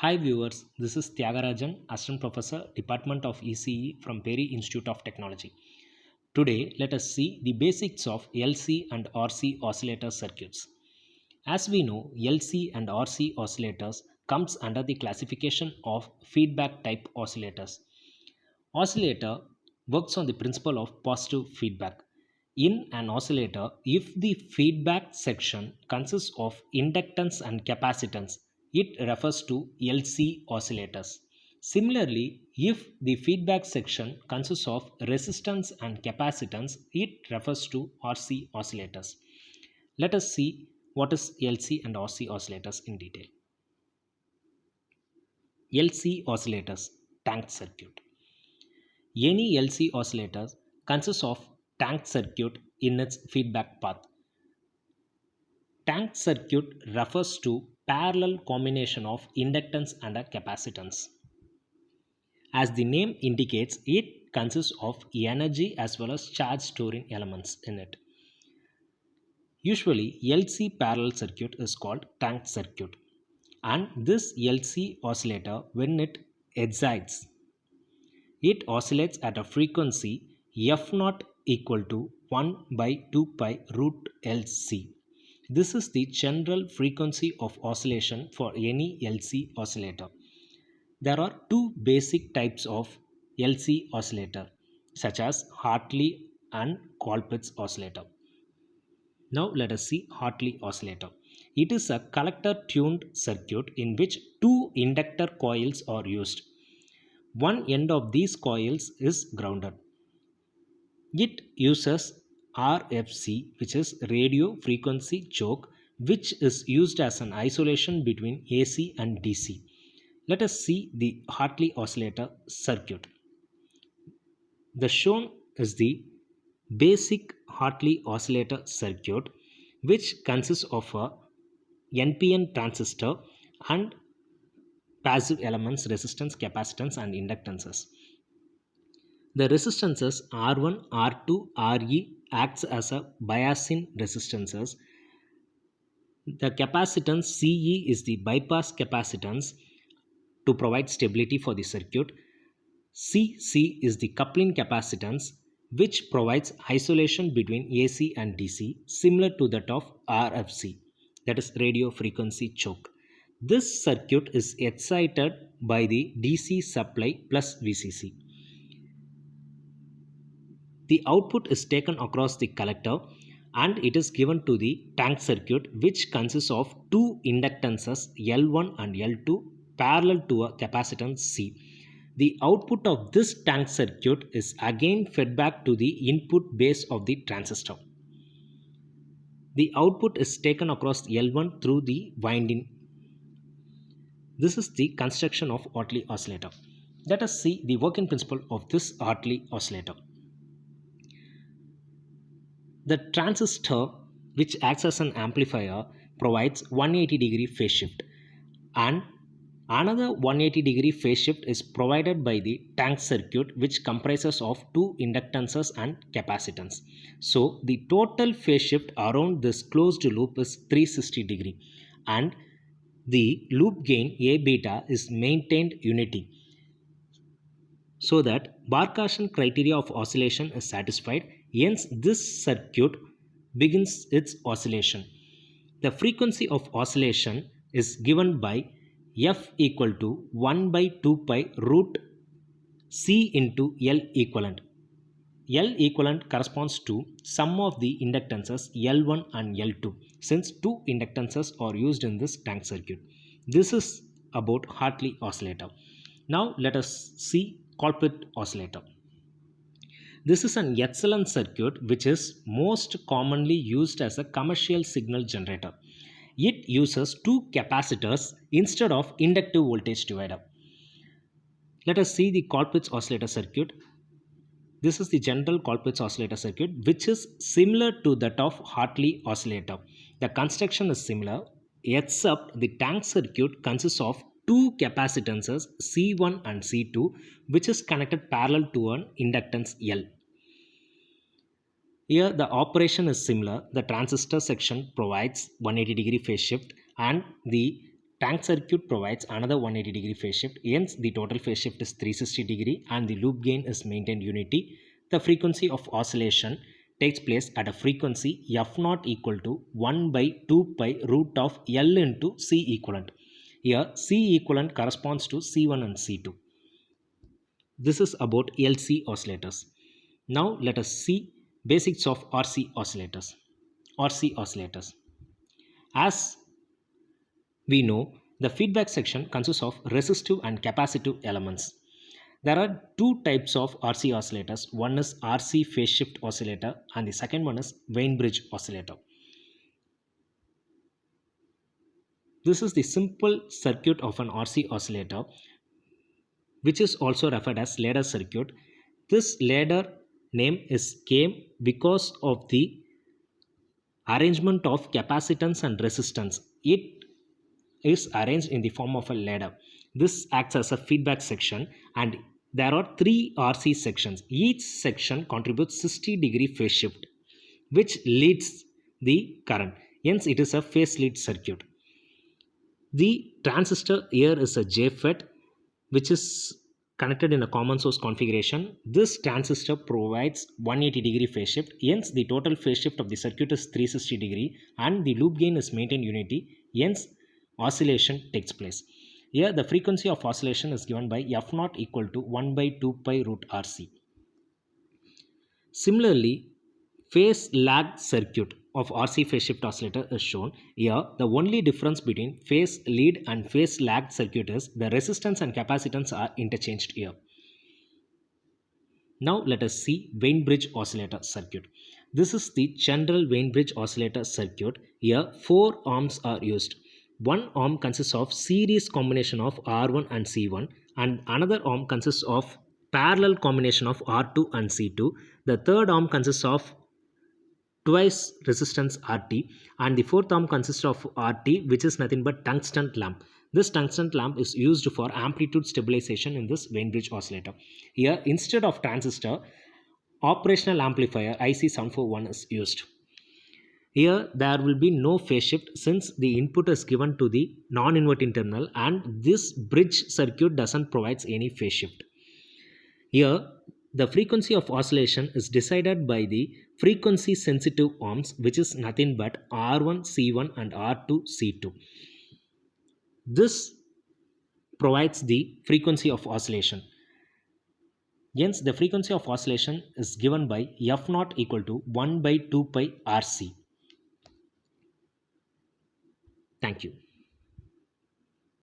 Hi viewers, this is Tyagarajan, Assistant Professor, Department of ECE from Perry Institute of Technology. Today, let us see the basics of LC and RC oscillator circuits. As we know, LC and RC oscillators comes under the classification of feedback type oscillators. Oscillator works on the principle of positive feedback. In an oscillator, if the feedback section consists of inductance and capacitance, it refers to LC oscillators. Similarly, if the feedback section consists of resistance and capacitance, it refers to RC oscillators. Let us see what is LC and RC oscillators in detail. LC oscillators, tank circuit. Any LC oscillator consists of tank circuit in its feedback path. Tank circuit refers to parallel combination of inductance and a capacitance. As the name indicates, it consists of energy as well as charge storing elements in it. Usually, LC parallel circuit is called tank circuit, and this LC oscillator, when it excites, it oscillates at a frequency f naught equal to 1 by 2 pi root LC. This is the general frequency of oscillation for any LC oscillator. There are two basic types of LC oscillator, such as Hartley and Colpitts oscillator. Now let us see Hartley oscillator. It is a collector tuned circuit in which two inductor coils are used. One end of these coils is grounded. It uses RFC, which is radio frequency choke, which is used as an isolation between AC and DC. Let us see the Hartley oscillator circuit. The shown is the basic Hartley oscillator circuit, which consists of a NPN transistor and passive elements, resistance, capacitance, and inductances. The resistances R1, R2, Re acts as a biasing resistances. The capacitance Ce is the bypass capacitance to provide stability for the circuit. Cc is the coupling capacitance which provides isolation between AC and DC, similar to that of RFC, that is radio frequency choke. This circuit is excited by the DC supply plus VCC. The output is taken across the collector and it is given to the tank circuit, which consists of two inductances L1 and L2 parallel to a capacitance C. The output of this tank circuit is again fed back to the input base of the transistor. The output is taken across L1 through the winding. This is the construction of Hartley oscillator. Let us see the working principle of this Hartley oscillator. The transistor, which acts as an amplifier, provides 180-degree phase shift, and another 180-degree phase shift is provided by the tank circuit, which comprises of two inductances and capacitance. So the total phase shift around this closed loop is 360-degree, and the loop gain A beta is maintained unity, so that Barkhausen criteria of oscillation is satisfied. Hence, this circuit begins its oscillation. The frequency of oscillation is given by f equal to 1 by 2 pi root C into L equivalent. L equivalent corresponds to sum of the inductances L1 and L2, since two inductances are used in this tank circuit. This is about Hartley oscillator. Now let us see Colpitts oscillator. This is an excellent circuit which is most commonly used as a commercial signal generator. It uses two capacitors instead of inductive voltage divider. Let us see the Colpitts oscillator circuit. This is the general Colpitts oscillator circuit, which is similar to that of Hartley oscillator. The construction is similar, except the tank circuit consists of two capacitances C1 and C2, which is connected parallel to an inductance L. Here the operation is similar. The transistor section provides 180-degree phase shift and the Tank circuit provides another 180 degree phase shift, hence the total phase shift is 360 degree and the loop gain is maintained unity. The frequency of oscillation takes place at a frequency f naught equal to 1 by 2 pi root of L into C equivalent. Here C equivalent corresponds to C1 and C2. This is about LC oscillators. Now let us see basics of RC oscillators. RC oscillators. As we know, the feedback section consists of resistive and capacitive elements. There are two types of RC oscillators. One is RC phase shift oscillator and the second one is Weinberg oscillator. This is the simple circuit of an RC oscillator, which is also referred as ladder circuit. This ladder name is came because of the arrangement of capacitance and resistance. It is arranged in the form of a ladder. This acts as a feedback section and there are three RC sections. Each section contributes 60 degree phase shift which leads the current. Hence it is a phase lead circuit. The transistor here is a JFET which is connected in a common source configuration. This transistor provides 180 degree phase shift. Hence the total phase shift of the circuit is 360 degree and the loop gain is maintained unity. Hence oscillation takes place. Here the frequency of oscillation is given by f naught equal to 1 by 2 pi root RC. Similarly, phase lag circuit of RC phase shift oscillator is shown. Here the only difference between phase lead and phase lag circuit is the resistance and capacitance are interchanged here. Now let us see Weinberg oscillator circuit. This is the general Weinberg oscillator circuit. Here 4 arms are used. One arm consists of series combination of R1 and C1 and another arm consists of parallel combination of R2 and C2. The third arm consists of twice resistance RT and the fourth arm consists of RT, which is nothing but tungsten lamp. This tungsten lamp is used for amplitude stabilization in this Weinberg oscillator. Here instead of transistor, operational amplifier IC741 is used. Here there will be no phase shift since the input is given to the non-inverting terminal and this bridge circuit doesn't provide any phase shift. Here the frequency of oscillation is decided by the frequency sensitive arms, which is nothing but R1 C1 and R2 C2. This provides the frequency of oscillation. Hence the frequency of oscillation is given by f naught equal to 1 by 2 pi RC. Thank you.